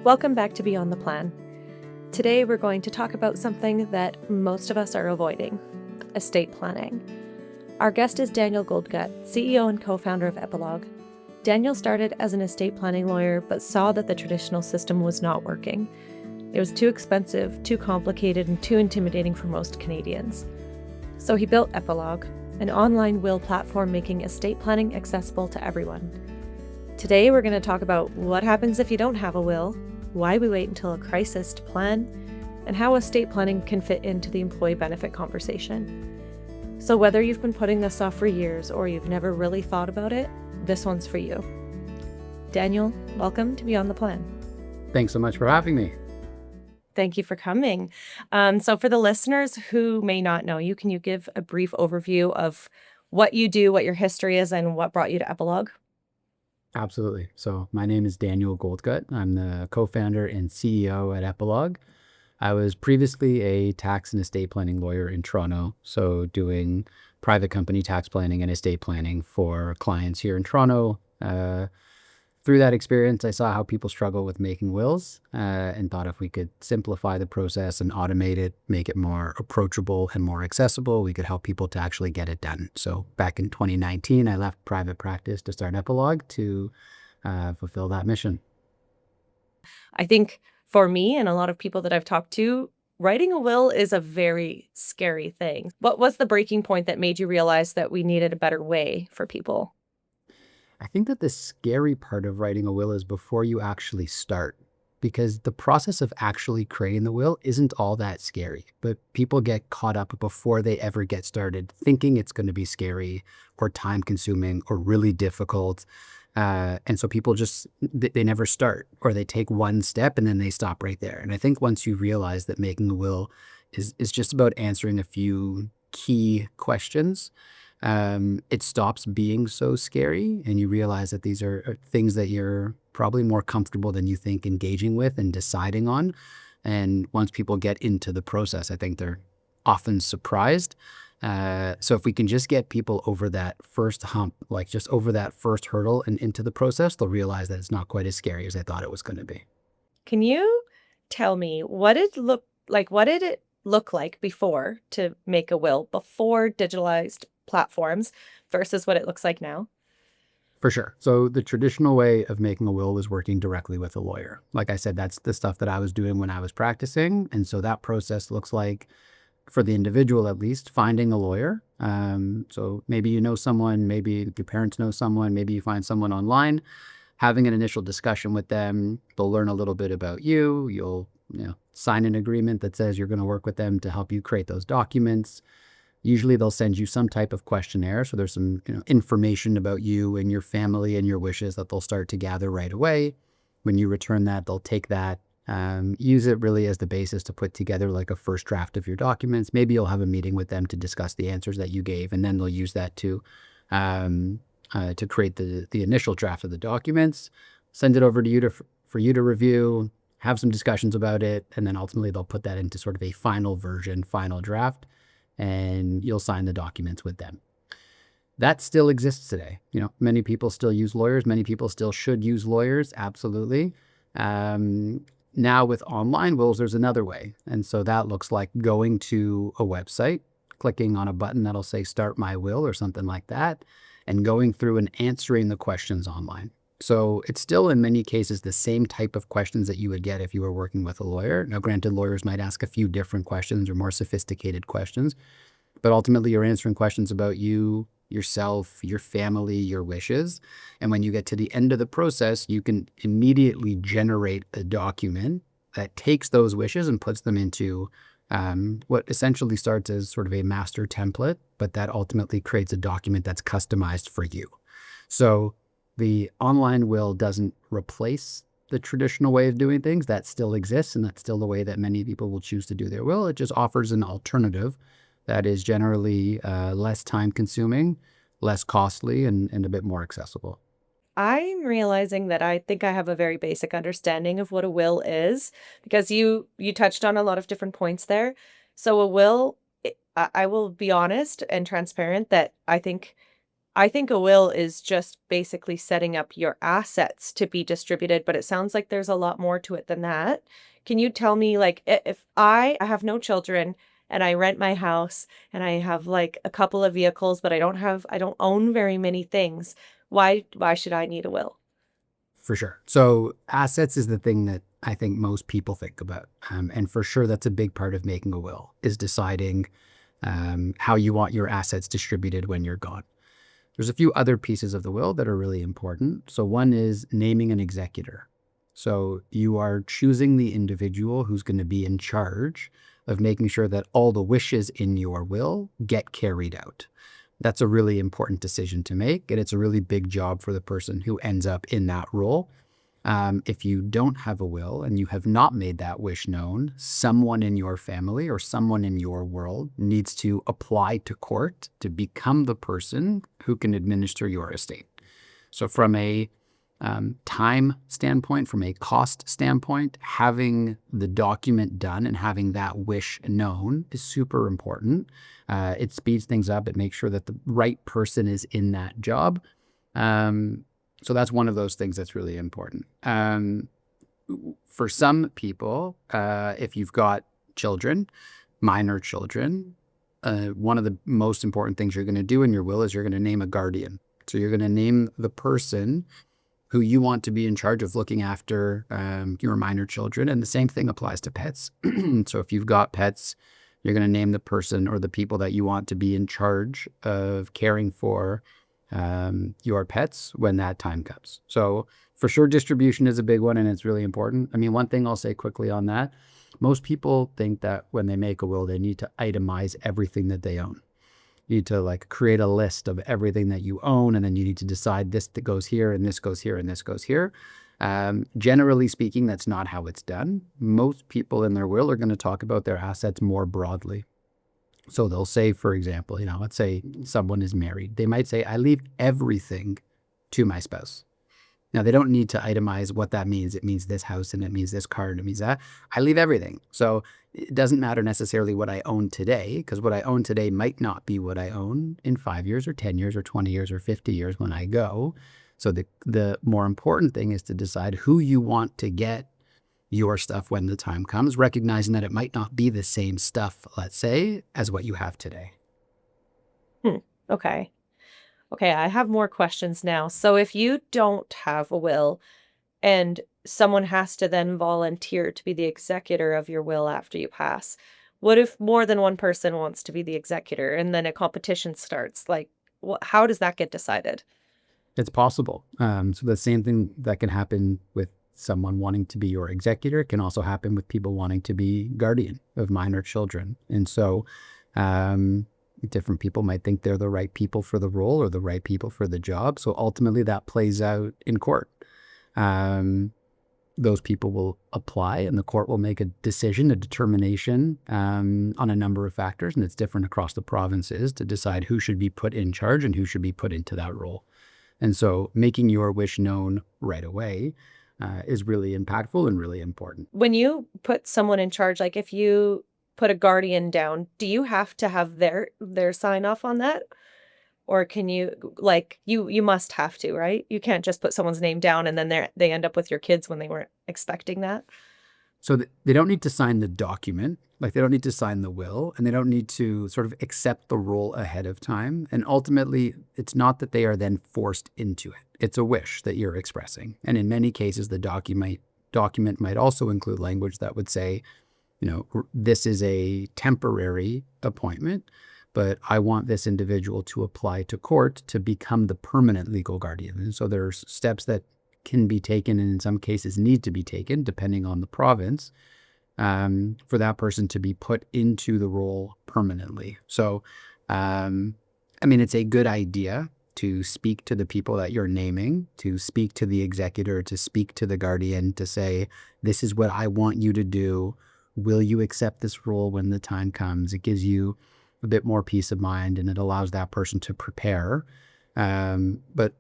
Welcome back to Beyond the Plan. Today we're going to talk about something that most of us are avoiding: estate planning. Our guest is Daniel Goldgut, CEO and co-founder of Epilogue. Daniel started as an estate planning lawyer but saw that the traditional system was not working. It was too expensive, too complicated, and too intimidating for most Canadians. So he built Epilogue, an online will platform making estate planning accessible to everyone. Today we're going to talk about what happens if you don't have a will, why we wait until a crisis to plan, and how estate planning can fit into the employee benefit conversation. So whether you've been putting this off for years or you've never really thought about it, this one's for you. Daniel, welcome to Beyond the Plan. Thanks so much for having me. Thank you for coming. So for the listeners who may not know you, can you give a brief overview of what you do, what your history is, and what brought you to Epilogue? Absolutely. So my name is Daniel Goldgut. I'm the co-founder and CEO at Epilogue. I was previously a tax and estate planning lawyer in Toronto, so doing private company tax planning and estate planning for clients here in Toronto. Through that experience, I saw how people struggle with making wills and thought if we could simplify the process and automate it, make it more approachable and more accessible, we could help people to actually get it done. So back in 2019, I left private practice to start Epilogue to fulfill that mission. I think for me and a lot of people that I've talked to, writing a will is a very scary thing. What was the breaking point that made you realize that we needed a better way for people? I think that the scary part of writing a will is before you actually start, because the process of actually creating the will isn't all that scary, but people get caught up before they ever get started thinking it's going to be scary or time consuming or really difficult. And so people just, they never start, or they take one step and then they stop right there. And I think once you realize that making a will is just about answering a few key questions, it stops being so scary, and you realize that these are things that you're probably more comfortable than you think engaging with and deciding on. And once people get into the process, I think they're often surprised. So if we can just get people over that first hump, like just over that first hurdle and into the process, they'll realize that it's not quite as scary as they thought it was going to be. Can you tell me what it looked like? What did it look like before to make a will, before digitalized platforms versus what it looks like now? For sure. So the traditional way of making a will was working directly with a lawyer. Like I said, that's the stuff that I was doing when I was practicing. And so that process looks like, for the individual at least, finding a lawyer. So maybe you know someone, maybe your parents know someone, maybe you find someone online, having an initial discussion with them. They'll learn a little bit about you. You'll sign an agreement that says you're going to work with them to help you create those documents. Usually they'll send you some type of questionnaire. So there's some information about you and your family and your wishes that they'll start to gather right away. When you return that, they'll take that, use it really as the basis to put together like a first draft of your documents. Maybe you'll have a meeting with them to discuss the answers that you gave, and then they'll use that to create the initial draft of the documents, send it over to you for you to review, have some discussions about it, and then ultimately they'll put that into sort of a final version, final draft, and you'll sign the documents with them. That still exists today. Many people still use lawyers. Many people still should use lawyers. Absolutely. Now with online wills, there's another way. And so that looks like going to a website, clicking on a button that'll say start my will or something like that, and going through and answering the questions online. So it's still in many cases the same type of questions that you would get if you were working with a lawyer. Now, granted, lawyers might ask a few different questions or more sophisticated questions, but ultimately you're answering questions about you, yourself, your family, your wishes. And when you get to the end of the process, you can immediately generate a document that takes those wishes and puts them into what essentially starts as sort of a master template, but that ultimately creates a document that's customized for you. So the online will doesn't replace the traditional way of doing things. That still exists, and that's still the way that many people will choose to do their will. It just offers an alternative that is generally less time consuming, less costly, and a bit more accessible. I'm realizing that I think I have a very basic understanding of what a will is, because you touched on a lot of different points there. So a will, I will be honest and transparent that I think I think a will is just basically setting up your assets to be distributed, but it sounds like there's a lot more to it than that. Can you tell me, like, if I have no children and I rent my house and I have like a couple of vehicles, but I don't own very many things. Why should I need a will? For sure. So assets is the thing that I think most people think about. And for sure, that's a big part of making a will, is deciding how you want your assets distributed when you're gone. There's a few other pieces of the will that are really important. So one is naming an executor. So you are choosing the individual who's going to be in charge of making sure that all the wishes in your will get carried out. That's a really important decision to make, and it's a really big job for the person who ends up in that role. If you don't have a will and you have not made that wish known, someone in your family or someone in your world needs to apply to court to become the person who can administer your estate. So from a time standpoint, from a cost standpoint, having the document done and having that wish known is super important. It speeds things up. It makes sure that the right person is in that job. So that's one of those things that's really important. For some people, if you've got children, minor children, one of the most important things you're going to do in your will is you're going to name a guardian. So you're going to name the person who you want to be in charge of looking after your minor children. And the same thing applies to pets. So if you've got pets, you're going to name the person or the people that you want to be in charge of caring for your pets when that time comes. So for sure, distribution is a big one and it's really important. I mean, one thing I'll say quickly on that, most people think that when they make a will, they need to itemize everything that they own. You need to like create a list of everything that you own, and then you need to decide this that goes here and this goes here and this goes here. Generally speaking, that's not how it's done. Most people in their will are going to talk about their assets more broadly. So they'll say, for example, let's say someone is married. They might say, I leave everything to my spouse. Now, they don't need to itemize what that means. It means this house and it means this car and it means that. I leave everything. So it doesn't matter necessarily what I own today, because what I own today might not be what I own in 5 years or 10 years or 20 years or 50 years when I go. So the more important thing is to decide who you want to get your stuff when the time comes, recognizing that it might not be the same stuff, let's say, as what you have today. Okay. Okay, I have more questions now. So if you don't have a will and someone has to then volunteer to be the executor of your will after you pass, what if more than one person wants to be the executor and then a competition starts? Like, how does that get decided? It's possible. So the same thing that can happen with someone wanting to be your executor can also happen with people wanting to be guardian of minor children. And so different people might think they're the right people for the role or the right people for the job. So ultimately that plays out in court. Those people will apply and the court will make a decision, a determination on a number of factors. And it's different across the provinces to decide who should be put in charge and who should be put into that role. And so making your wish known right away is really impactful and really important. When you put someone in charge, like if you put a guardian down, do you have to have their sign off on that? Or can you, like, you must have to, right? You can't just put someone's name down and then they end up with your kids when they weren't expecting that. So they don't need to sign the document, like they don't need to sign the will, and they don't need to sort of accept the role ahead of time. And ultimately, it's not that they are then forced into it. It's a wish that you're expressing. And in many cases, the document might also include language that would say, this is a temporary appointment, but I want this individual to apply to court to become the permanent legal guardian. And so there's steps that can be taken and in some cases need to be taken, depending on the province, for that person to be put into the role permanently. So, it's a good idea to speak to the people that you're naming, to speak to the executor, to speak to the guardian, to say, this is what I want you to do. Will you accept this role when the time comes? It gives you a bit more peace of mind and it allows that person to prepare. But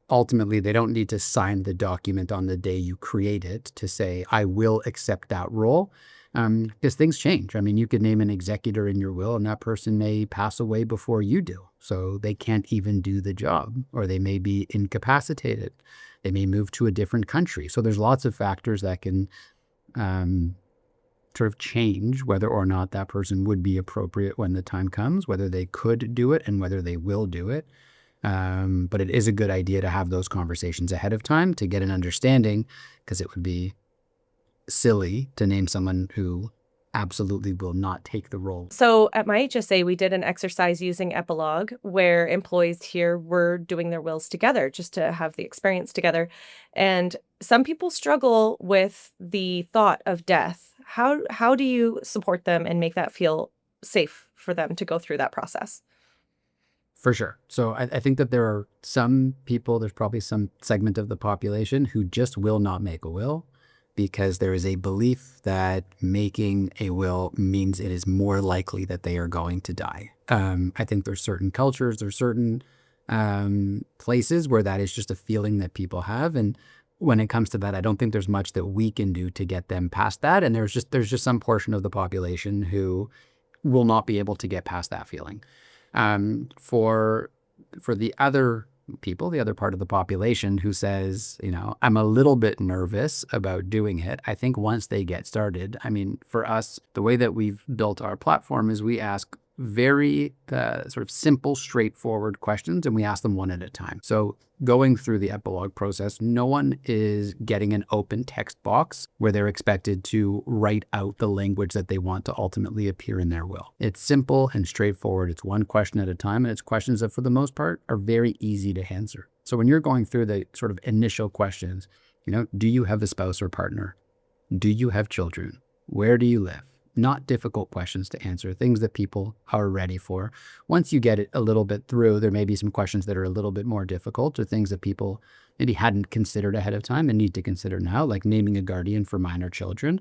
ultimately, they don't need to sign the document on the day you create it to say, I will accept that role. Because things change. I mean, you could name an executor in your will and that person may pass away before you do. So they can't even do the job, or they may be incapacitated. They may move to a different country. So there's lots of factors that can sort of change whether or not that person would be appropriate when the time comes, whether they could do it and whether they will do it. But it is a good idea to have those conversations ahead of time to get an understanding, because it would be silly to name someone who absolutely will not take the role. So at myHSA, we did an exercise using Epilogue where employees here were doing their wills together just to have the experience together. And some people struggle with the thought of death. How do you support them and make that feel safe for them to go through that process? For sure. So I think that there are some people, there's probably some segment of the population who just will not make a will because there is a belief that making a will means it is more likely that they are going to die. I think there's certain cultures, there's certain places where that is just a feeling that people have. And when it comes to that, I don't think there's much that we can do to get them past that. And there's just some portion of the population who will not be able to get past that feeling. For the other people, the other part of the population who says, I'm a little bit nervous about doing it, I think once they get started, I mean, for us, the way that we've built our platform is we ask very sort of simple, straightforward questions, and we ask them one at a time. So going through the epilogue process, no one is getting an open text box where they're expected to write out the language that they want to ultimately appear in their will. It's simple and straightforward. It's one question at a time, and it's questions that for the most part are very easy to answer. So when you're going through the sort of initial questions, do you have a spouse or partner? Do you have children? Where do you live? Not difficult questions to answer, things that people are ready for. Once you get it a little bit through, there may be some questions that are a little bit more difficult, or things that people maybe hadn't considered ahead of time and need to consider now, like naming a guardian for minor children.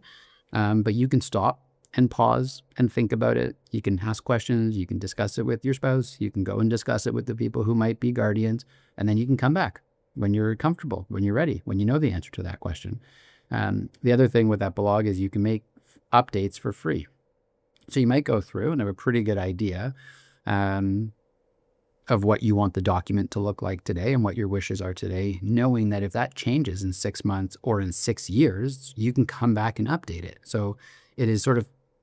But you can stop and pause and think about it. You can ask questions, you can discuss it with your spouse, you can go and discuss it with the people who might be guardians, and then you can come back when you're comfortable, when you're ready, when you know the answer to that question. The other thing with Epilogue is you can make updates for free. So you might go through and have a pretty good idea of what you want the document to look like today and what your wishes are today, knowing that if that changes in 6 months or in 6 years, you can come back and update it. So it is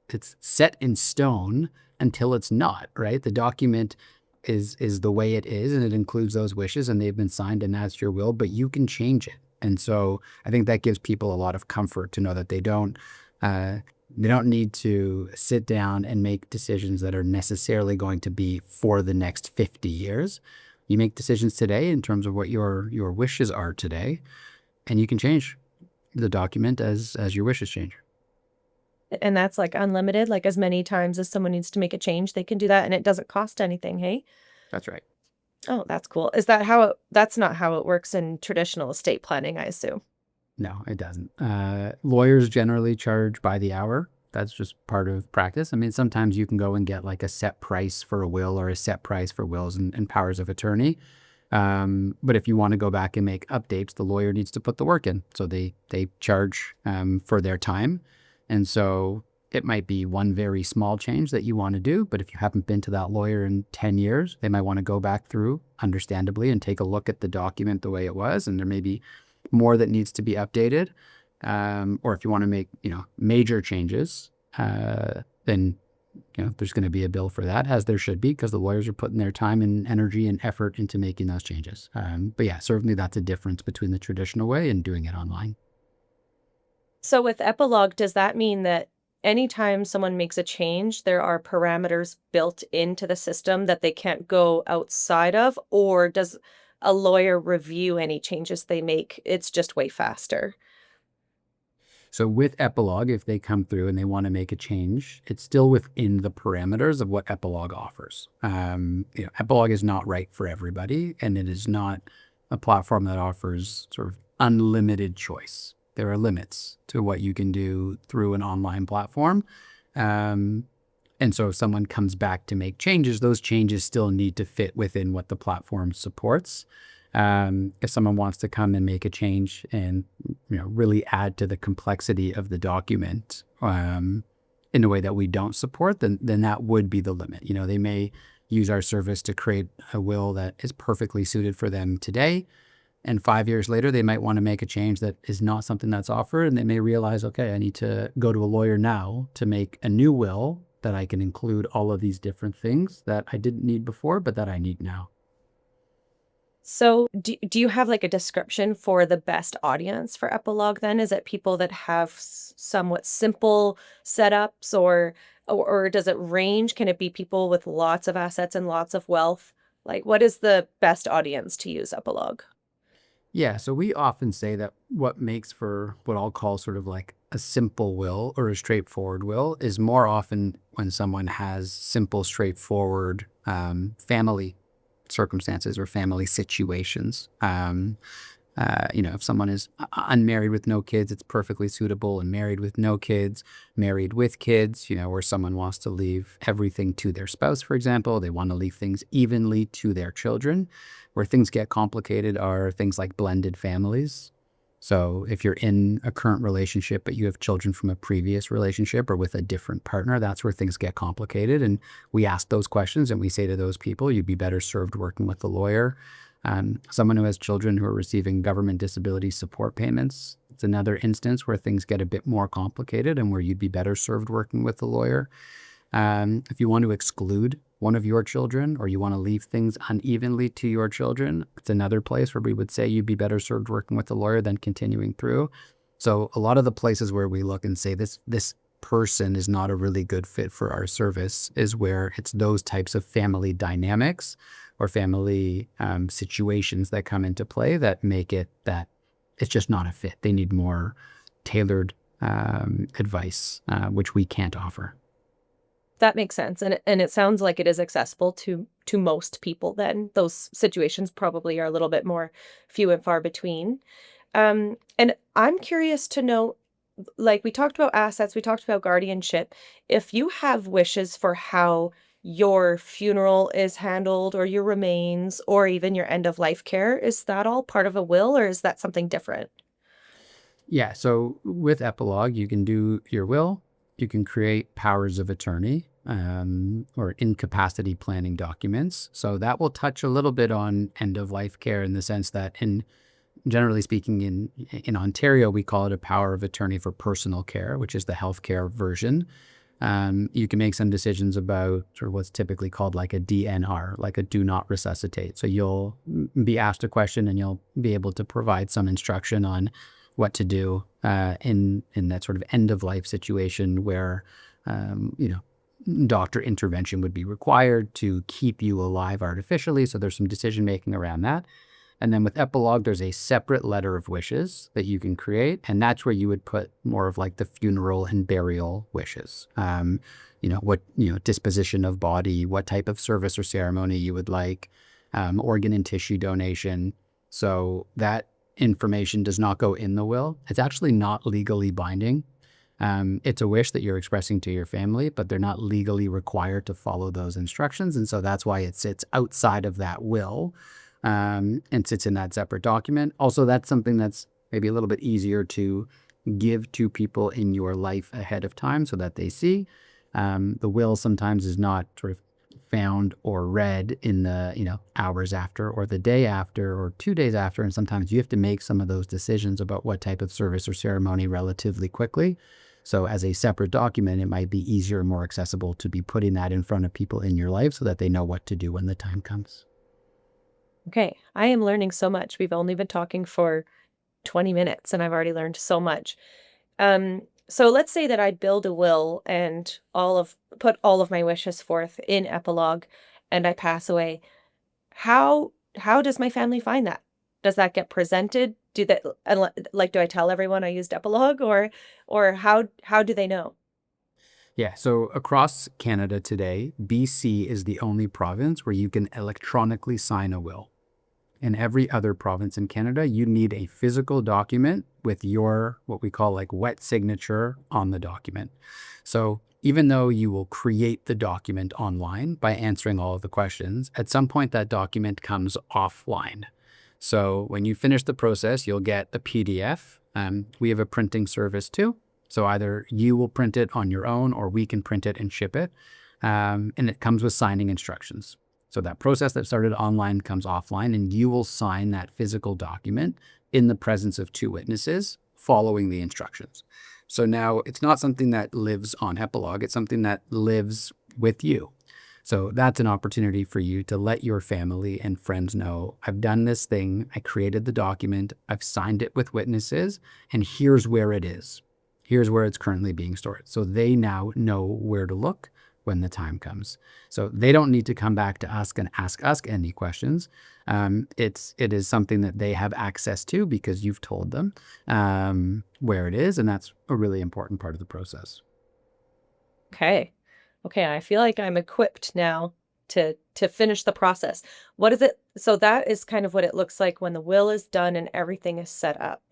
it's set in stone until it's not, right? The document is the way it is, and it includes those wishes, and they've been signed, and that's your will, but you can change it. And so I think that gives people a lot of comfort to know that they don't need to sit down and make decisions that are necessarily going to be for the next 50 years. You make decisions today in terms of what your wishes are today, and you can change the document as your wishes change. And that's like unlimited, like as many times as someone needs to make a change, they can do that and it doesn't cost anything, hey? That's right. Oh, that's cool. That's not how it works in traditional estate planning, I assume. No, it doesn't. Lawyers generally charge by the hour. That's just part of practice. I mean, sometimes you can go and get like a set price for a will or a set price for wills and powers of attorney. But if you want to go back and make updates, the lawyer needs to put the work in. So they charge for their time. And so it might be one very small change that you want to do, but if you haven't been to that lawyer in 10 years, they might want to go back through, understandably, and take a look at the document the way it was. And there may be more that needs to be updated. Or if you want to make, major changes, then, there's going to be a bill for that, as there should be, because the lawyers are putting their time and energy and effort into making those changes. But yeah, certainly that's a difference between the traditional way and doing it online. So with Epilogue, does that mean that anytime someone makes a change, there are parameters built into the system that they can't go outside of? Or does a lawyer review any changes they make? It's just way faster. So with Epilogue, if they come through and they want to make a change, it's still within the parameters of what Epilogue offers. Epilogue is not right for everybody, and it is not a platform that offers sort of unlimited choice. There are limits to what you can do through an online platform. And so if someone comes back to make changes, those changes still need to fit within what the platform supports. If someone wants to come and make a change and really add to the complexity of the document in a way that we don't support, then that would be the limit. They may use our service to create a will that is perfectly suited for them today. And 5 years later, they might want to make a change that is not something that's offered. And they may realize, okay, I need to go to a lawyer now to make a new will that I can include all of these different things that I didn't need before, but that I need now. So do you have like a description for the best audience for Epilogue then? Is it people that have somewhat simple setups or does it range? Can it be people with lots of assets and lots of wealth? Like what is the best audience to use Epilogue? Yeah, so we often say that what makes for what I'll call sort of like a simple will or a straightforward will is more often when someone has simple, straightforward family circumstances or family situations. If someone is unmarried with no kids, it's perfectly suitable, and married with no kids, married with kids, where someone wants to leave everything to their spouse, for example, they want to leave things evenly to their children. Where things get complicated are things like blended families. So if you're in a current relationship, but you have children from a previous relationship or with a different partner, that's where things get complicated. And we ask those questions and we say to those people, you'd be better served working with a lawyer. Someone who has children who are receiving government disability support payments, it's another instance where things get a bit more complicated and where you'd be better served working with a lawyer. If you want to exclude one of your children or you want to leave things unevenly to your children, it's another place where we would say you'd be better served working with a lawyer than continuing through. So a lot of the places where we look and say this person is not a really good fit for our service is where it's those types of family dynamics or family situations that come into play that make it that it's just not a fit. They need more tailored advice, which we can't offer. That makes sense. And it sounds like it is accessible to most people then. Those situations probably are a little bit more few and far between. And I'm curious to know, like we talked about assets, we talked about guardianship. If you have wishes for how your funeral is handled or your remains or even your end of life care, is that all part of a will or is that something different? Yeah, so with Epilogue, you can do your will, you can create powers of attorney or incapacity planning documents. So that will touch a little bit on end of life care in the sense that generally speaking, in Ontario, we call it a power of attorney for personal care, which is the healthcare version. You can make some decisions about sort of what's typically called like a DNR, like a do not resuscitate. So you'll be asked a question and you'll be able to provide some instruction on what to do in that sort of end of life situation where doctor intervention would be required to keep you alive artificially. So there's some decision making around that. And then with Epilogue, there's a separate letter of wishes that you can create. And that's where you would put more of like the funeral and burial wishes. Disposition of body, what type of service or ceremony you would like, organ and tissue donation. So that information does not go in the will. It's actually not legally binding. It's a wish that you're expressing to your family, but they're not legally required to follow those instructions. And so that's why it sits outside of that will. And sits in that separate document. Also, that's something that's maybe a little bit easier to give to people in your life ahead of time so that they see. The will sometimes is not sort of found or read in the hours after or the day after or 2 days after. And sometimes you have to make some of those decisions about what type of service or ceremony relatively quickly. So as a separate document, it might be easier and more accessible to be putting that in front of people in your life so that they know what to do when the time comes. Okay, I am learning so much. We've only been talking for 20 minutes and I've already learned so much. So let's say that I build a will and put all of my wishes forth in Epilogue and I pass away. How does my family find that? Does that get presented? Do I tell everyone I used Epilogue or how do they know? Yeah, so across Canada today, BC is the only province where you can electronically sign a will. In every other province in Canada, you need a physical document with your, what we call like wet signature on the document. So even though you will create the document online by answering all of the questions, at some point that document comes offline. So when you finish the process, you'll get a PDF. We have a printing service too. So either you will print it on your own or we can print it and ship it. And it comes with signing instructions. So that process that started online comes offline, and you will sign that physical document in the presence of two witnesses following the instructions. So now it's not something that lives on Epilogue, it's something that lives with you. So that's an opportunity for you to let your family and friends know, I've done this thing, I created the document, I've signed it with witnesses, and here's where it is. Here's where it's currently being stored. So they now know where to look when the time comes. So they don't need to come back to us and ask us any questions. It is something that they have access to because you've told them where it is, and that's a really important part of the process. Okay. Okay, I feel like I'm equipped now to finish the process. What is it? So that is kind of what it looks like when the will is done and everything is set up.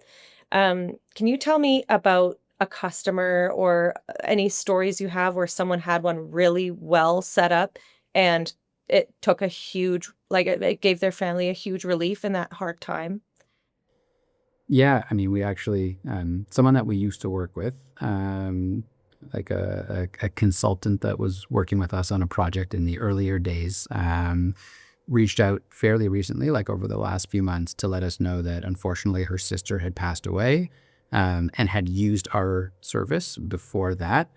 Can you tell me about a customer or any stories you have where someone had one really well set up and it took a huge, like it gave their family a huge relief in that hard time? Yeah, I mean, we actually, someone that we used to work with, like a consultant that was working with us on a project in the earlier days, reached out fairly recently, like over the last few months, to let us know that unfortunately her sister had passed away, and had used our service before that.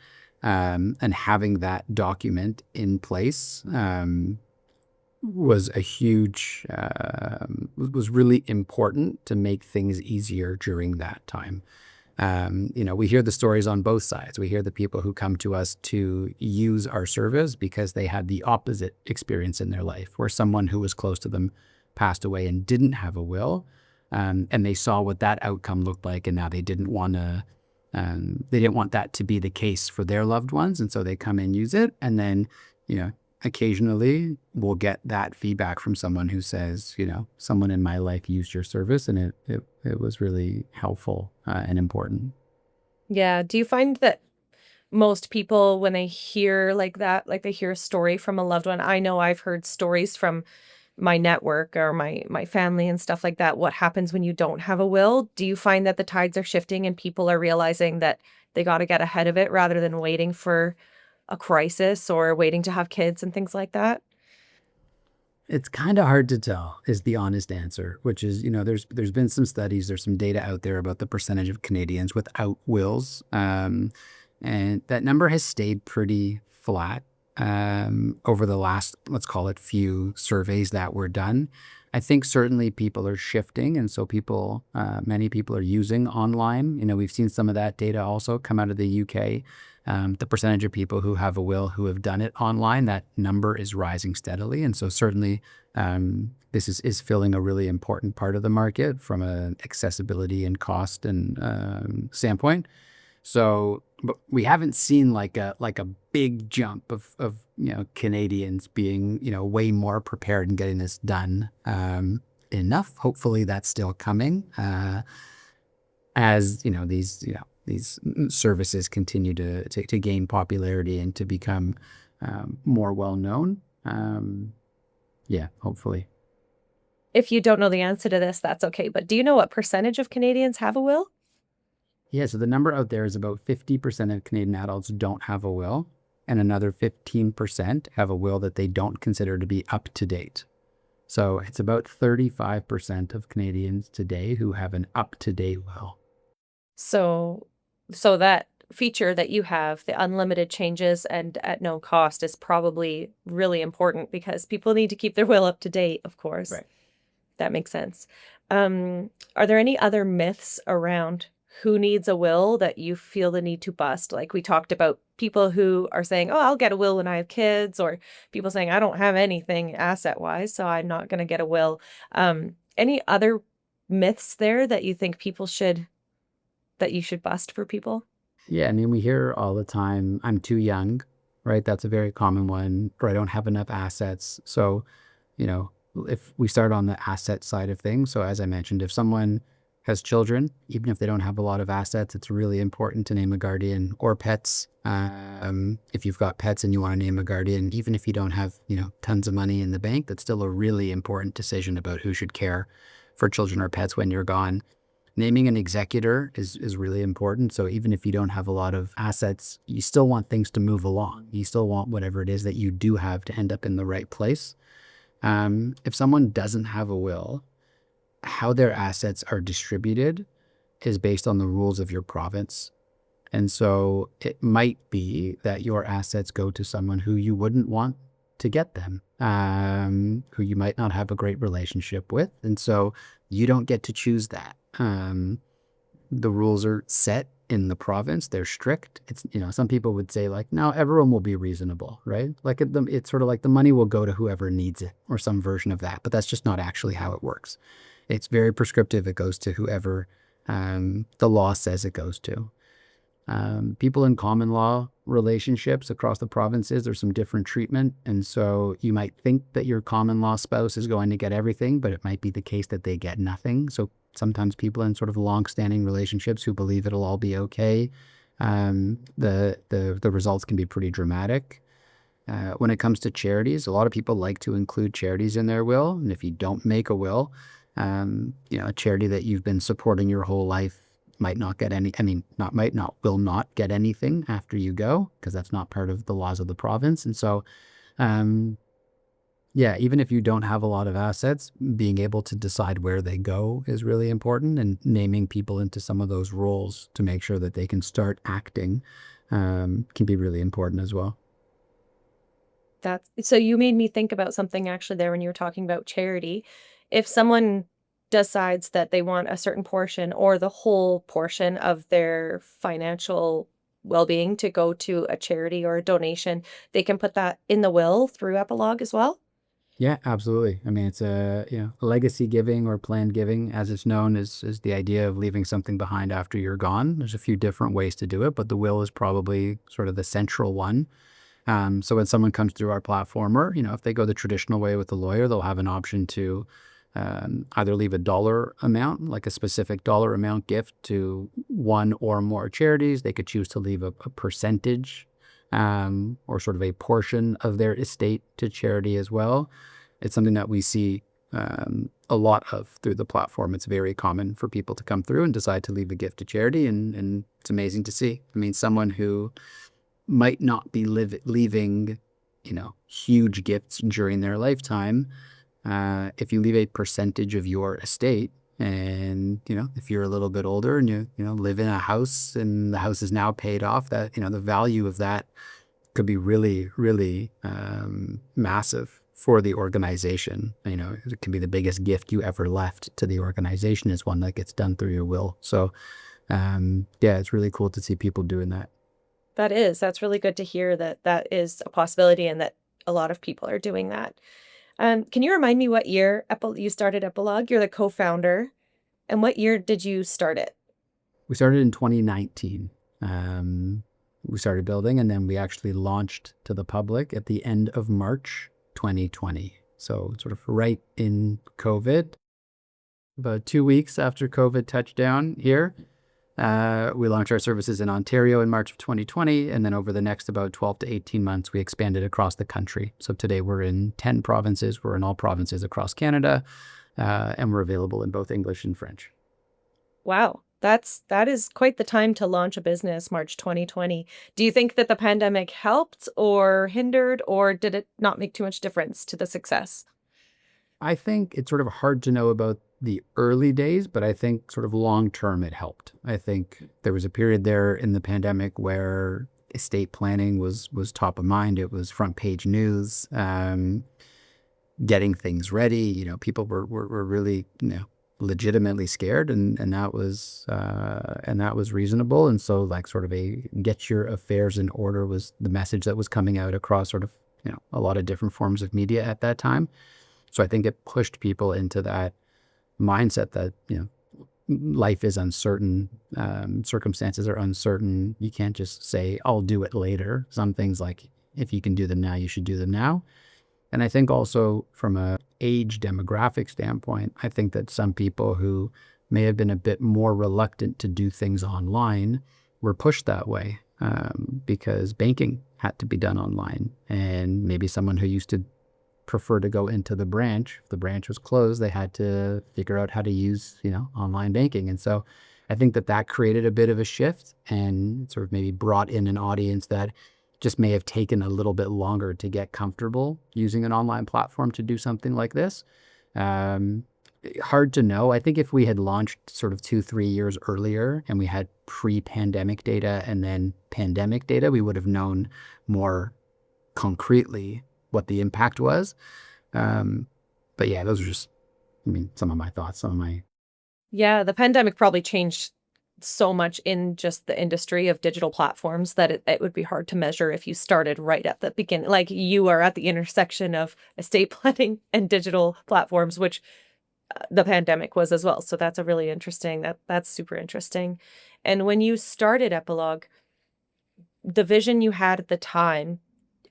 And having that document in place was a huge, was really important to make things easier during that time. We hear the stories on both sides. We hear the people who come to us to use our service because they had the opposite experience in their life, where someone who was close to them passed away and didn't have a will, and they saw what that outcome looked like, and now they didn't want that to be the case for their loved ones, and so they come and use it, and then, occasionally we'll get that feedback from someone who says, someone in my life used your service and it was really helpful and important. Yeah. Do you find that most people, when they hear like that, like they hear a story from a loved one? I know I've heard stories from my network or my family and stuff like that. What happens when you don't have a will? Do you find that the tides are shifting and people are realizing that they got to get ahead of it rather than waiting for a crisis or waiting to have kids and things like that? It's kind of hard to tell is the honest answer, which is, there's been some studies, there's some data out there about the percentage of Canadians without wills. And that number has stayed pretty flat over the last, let's call it, few surveys that were done. I think certainly people are shifting, and so many people are using online. We've seen some of that data also come out of the UK. The percentage of people who have a will who have done it online, that number is rising steadily, and so certainly this is filling a really important part of the market from an accessibility and cost and standpoint. So, but we haven't seen like a big jump of Canadians being way more prepared and getting this done enough. Hopefully, that's still coming as these services continue to gain popularity and to become more well known. Yeah, hopefully. If you don't know the answer to this, that's okay. But do you know what percentage of Canadians have a will? Yeah, so the number out there is about 50% of Canadian adults don't have a will, and another 15% have a will that they don't consider to be up to date. So it's about 35% of Canadians today who have an up to date will. So so that feature that you have, the unlimited changes and at no cost, is probably really important because people need to keep their will up to date, of course. Right. That makes sense. Are there any other myths around who needs a will that you feel the need to bust? Like we talked about people who are saying, "Oh, I'll get a will when I have kids," or people saying, "I don't have anything asset-wise, so I'm not going to get a will." Any other myths there that you think that you should bust for people? Yeah, I mean, we hear all the time, I'm too young, right? That's a very common one, or I don't have enough assets. So, you know, if we start on the asset side of things, so as I mentioned, if someone has children, even if they don't have a lot of assets, it's really important to name a guardian, or pets. If you've got pets and you want to name a guardian, even if you don't have, tons of money in the bank, that's still a really important decision about who should care for children or pets when you're gone. Naming an executor is really important. So even if you don't have a lot of assets, you still want things to move along. You still want whatever it is that you do have to end up in the right place. If someone doesn't have a will, how their assets are distributed is based on the rules of your province. And so it might be that your assets go to someone who you wouldn't want to get them, who you might not have a great relationship with. And so you don't get to choose that. The rules are set in the province. They're strict. It's, some people would say like, no, everyone will be reasonable, right? Like it's sort of like the money will go to whoever needs it or some version of that. But that's just not actually how it works. It's very prescriptive. It goes to whoever the law says it goes to. People in common law relationships across the provinces, there's some different treatment. And so you might think that your common law spouse is going to get everything, but it might be the case that they get nothing. So sometimes people in sort of long-standing relationships who believe it'll all be okay, the results can be pretty dramatic. When it comes to charities, a lot of people like to include charities in their will. And if you don't make a will, a charity that you've been supporting your whole life might not get will not get anything after you go, because that's not part of the laws of the province. And so, even if you don't have a lot of assets, being able to decide where they go is really important, and naming people into some of those roles to make sure that they can start acting can be really important as well. So you made me think about something actually there when you were talking about charity. If someone decides that they want a certain portion or the whole portion of their financial well-being to go to a charity or a donation, they can put that in the will through Epilogue as well? Yeah, absolutely. I mean, it's legacy giving, or planned giving, as it's known, is the idea of leaving something behind after you're gone. There's a few different ways to do it, but the will is probably sort of the central one. So when someone comes through our platform, or, if they go the traditional way with the lawyer, they'll have an option to either leave a dollar amount, like a specific dollar amount gift to one or more charities. They could choose to leave a percentage or sort of a portion of their estate to charity as well. It's something that we see a lot of through the platform. It's very common for people to come through and decide to leave a gift to charity, and it's amazing to see. I mean, someone who might not be leaving, huge gifts during their lifetime, if you leave a percentage of your estate, and if you're a little bit older and you live in a house and the house is now paid off, that the value of that could be really, really massive for the organization. It can be the biggest gift you ever left to the organization, is one that gets done through your will. So it's really cool to see people doing that. That's really good to hear that is a possibility and that a lot of people are doing that. Can you remind me what year you started Epilogue? You're the co-founder. And what year did you start it? We started in 2019. We started building, and then we actually launched to the public at the end of March 2020. So sort of right in COVID. About 2 weeks after COVID touched down here, we launched our services in Ontario in March of 2020, and then over the next about 12 to 18 months, we expanded across the country. So today we're in 10 provinces. We're in all provinces across Canada, and we're available in both English and French. Wow, that is quite the time to launch a business, March 2020. Do you think that the pandemic helped or hindered, or did it not make too much difference to the success? I think it's sort of hard to know about the early days, but I think sort of long term it helped. I think there was a period there in the pandemic where estate planning was top of mind. It was front page news, getting things ready. People were really legitimately scared, and that was reasonable. And so like sort of a get your affairs in order was the message that was coming out across sort of a lot of different forms of media at that time. So I think it pushed people into that mindset that, life is uncertain, circumstances are uncertain. You can't just say, I'll do it later. Some things, like, if you can do them now, you should do them now. And I think also from a age demographic standpoint, I think that some people who may have been a bit more reluctant to do things online were pushed that way because banking had to be done online. And maybe someone who used to prefer to go into the branch. If the branch was closed, they had to figure out how to use, online banking. And so I think that created a bit of a shift and sort of maybe brought in an audience that just may have taken a little bit longer to get comfortable using an online platform to do something like this. Um, Hard to know. I think if we had launched sort of 2-3 years earlier and we had pre-pandemic data and then pandemic data, we would have known more concretely what the impact was. But yeah, those are just, some of my thoughts, Yeah, the pandemic probably changed so much in just the industry of digital platforms that it would be hard to measure if you started right at the beginning. Like you are at the intersection of estate planning and digital platforms, which the pandemic was as well. So that's a really interesting, that's super interesting. And when you started Epilogue, the vision you had at the time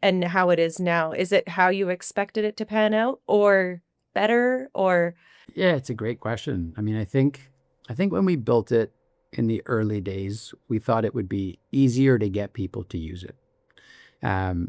and how it is now, is it how you expected it to pan out or better or Yeah, it's a great question. I think when we built it in the early days, we thought it would be easier to get people to use it.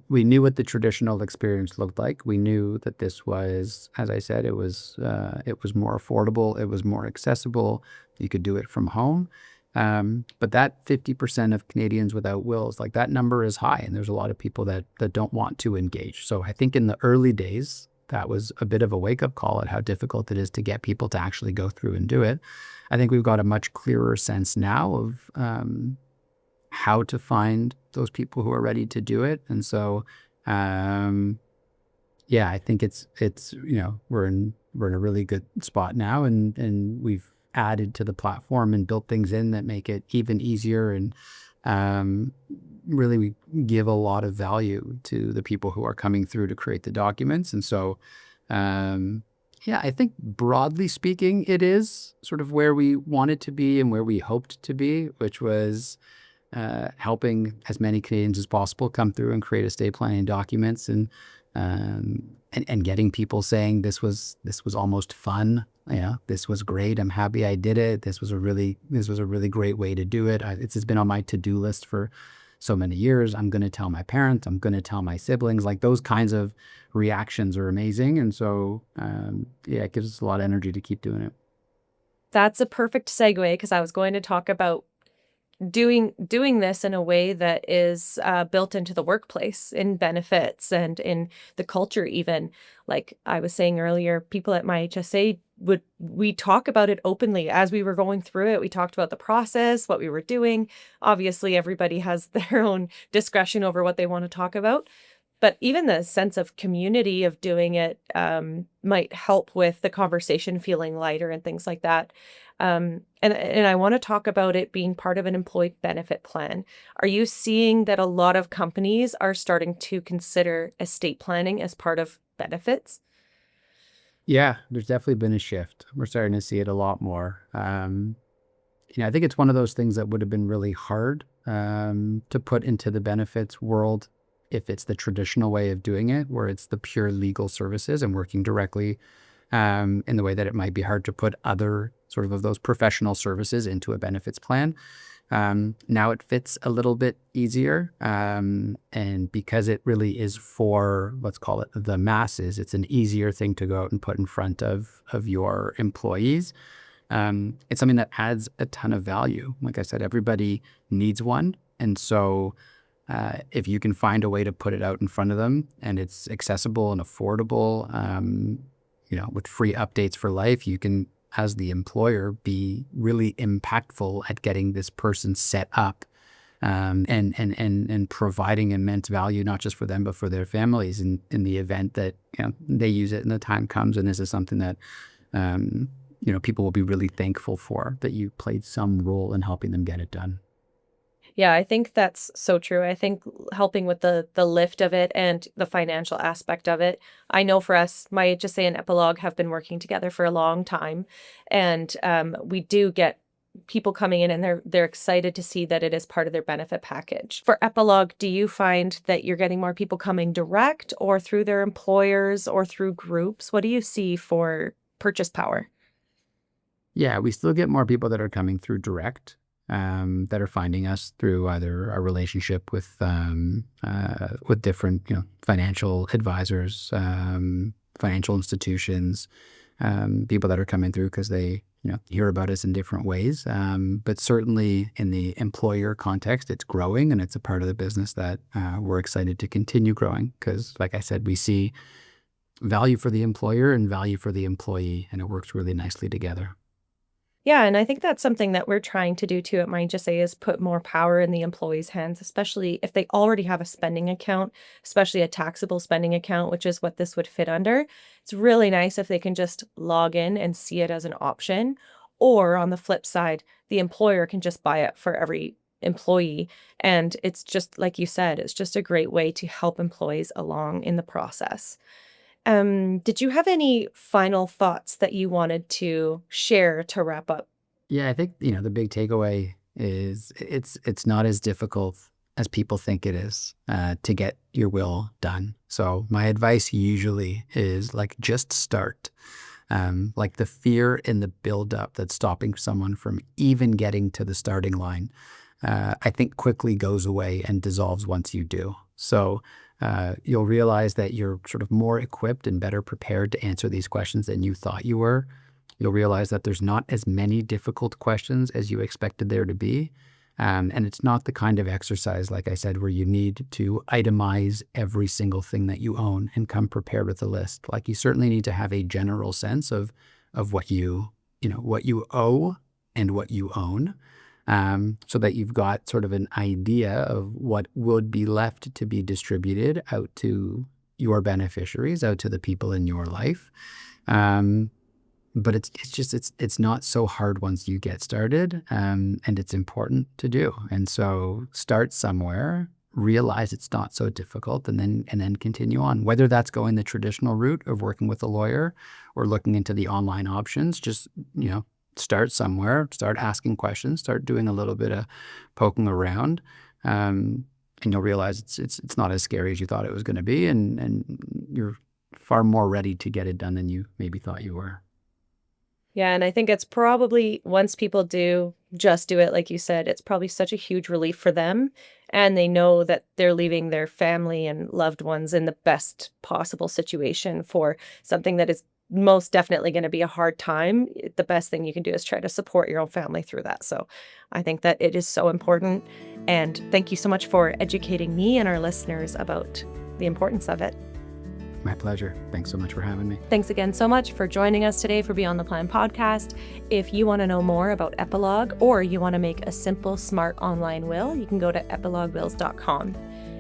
We knew what the traditional experience looked like. We knew that this was, as I said, it was more affordable, it was more accessible. You could do it from home. But that 50% of Canadians without wills, like that number is high, and there's a lot of people that don't want to engage. So I think in the early days, that was a bit of a wake-up call at how difficult it is to get people to actually go through and do it. I think we've got a much clearer sense now of how to find those people who are ready to do it. And so, yeah, I think it's we're in a really good spot now, and we've added to the platform and built things in that make it even easier, and really we give a lot of value to the people who are coming through to create the documents. And so, yeah, I think broadly speaking, it is sort of where we wanted to be and where we hoped to be, which was helping as many Canadians as possible come through and create estate planning documents, and getting people saying this was almost fun. Yeah, this was great. I'm happy I did it. This was a really great way to do it. It's just been on my to-do list for so many years. I'm going to tell my parents. I'm going to tell my siblings. Like those kinds of reactions are amazing. And so, yeah, it gives us a lot of energy to keep doing it. that's a perfect segue because I was going to talk about doing this in a way that is built into the workplace in benefits and in the culture even. Like I was saying earlier, people at myHSA we talk about it openly as we were going through it. We talked about the process, what we were doing. Obviously, everybody has their own discretion over what they want to talk about. But even the sense of community of doing it might help with the conversation feeling lighter and things like that. And I want to talk about it being part of an employee benefit plan. Are you seeing that a lot of companies are starting to consider estate planning as part of benefits? Yeah, there's definitely been a shift. We're starting to see it a lot more. I think it's one of those things that would have been really hard to put into the benefits world if it's the traditional way of doing it, where it's the pure legal services and working directly in the way that it might be hard to put other sort of those professional services into a benefits plan. Now it fits a little bit easier. And because it really is for, let's call it the masses, it's an easier thing to go out and put in front of your employees. It's something that adds a ton of value. Like I said, everybody needs one. And so if you can find a way to put it out in front of them and it's accessible and affordable, with free updates for life, you can, as the employer, be really impactful at getting this person set up and providing immense value, not just for them, but for their families in the event that they use it and the time comes. And this is something that people will be really thankful for, that you played some role in helping them get it done. Yeah, I think that's so true. I think helping with the lift of it and the financial aspect of it. I know for us, my HSA and Epilogue have been working together for a long time, and we do get people coming in and they're excited to see that it is part of their benefit package. For Epilogue, do you find that you're getting more people coming direct or through their employers or through groups? What do you see for purchase power? Yeah, we still get more people that are coming through direct. that are finding us through either our relationship with different financial advisors, financial institutions, people that are coming through because they hear about us in different ways. But certainly in the employer context, it's growing, and it's a part of the business that we're excited to continue growing because, like I said, we see value for the employer and value for the employee, and it works really nicely together. Yeah, and I think that's something that we're trying to do too at myHSA is put more power in the employee's hands, especially if they already have a spending account, especially a taxable spending account, which is what this would fit under. It's really nice if they can just log in and see it as an option. Or on the flip side, the employer can just buy it for every employee. And it's just like you said, it's just a great way to help employees along in the process. Did you have any final thoughts that you wanted to share to wrap up? Yeah, I think the big takeaway is it's not as difficult as people think it is to get your will done. So my advice usually is just start. Like the fear in the buildup that's stopping someone from even getting to the starting line, I think quickly goes away and dissolves once you do. So you'll realize that you're sort of more equipped and better prepared to answer these questions than you thought you were. You'll realize that there's not as many difficult questions as you expected there to be. And it's not the kind of exercise, like I said, where you need to itemize every single thing that you own and come prepared with a list. Like you certainly need to have a general sense of what what you owe and what you own. So that you've got sort of an idea of what would be left to be distributed out to your beneficiaries, out to the people in your life. But it's not so hard once you get started, and it's important to do. And so start somewhere, realize it's not so difficult, and then continue on. Whether that's going the traditional route of working with a lawyer or looking into the online options, just start somewhere, start asking questions, start doing a little bit of poking around, and you'll realize it's not as scary as you thought it was going to be, and you're far more ready to get it done than you maybe thought you were. Yeah, and I think it's probably once people do just do it, like you said, it's probably such a huge relief for them. And they know that they're leaving their family and loved ones in the best possible situation for something that is most definitely going to be a hard time. The best thing you can do is try to support your own family through that. So I think that it is so important. And thank you so much for educating me and our listeners about the importance of it. My pleasure. Thanks so much for having me. Thanks again so much for joining us today for Beyond the Plan podcast. If you want to know more about Epilogue or you want to make a simple, smart online will, you can go to epiloguewills.com.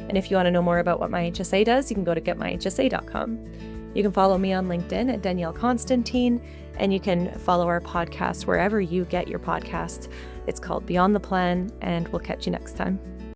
And if you want to know more about what myHSA does, you can go to getmyhsa.com. You can follow me on LinkedIn at Danielle Constantine, and you can follow our podcast wherever you get your podcasts. It's called Beyond the Plan, and we'll catch you next time.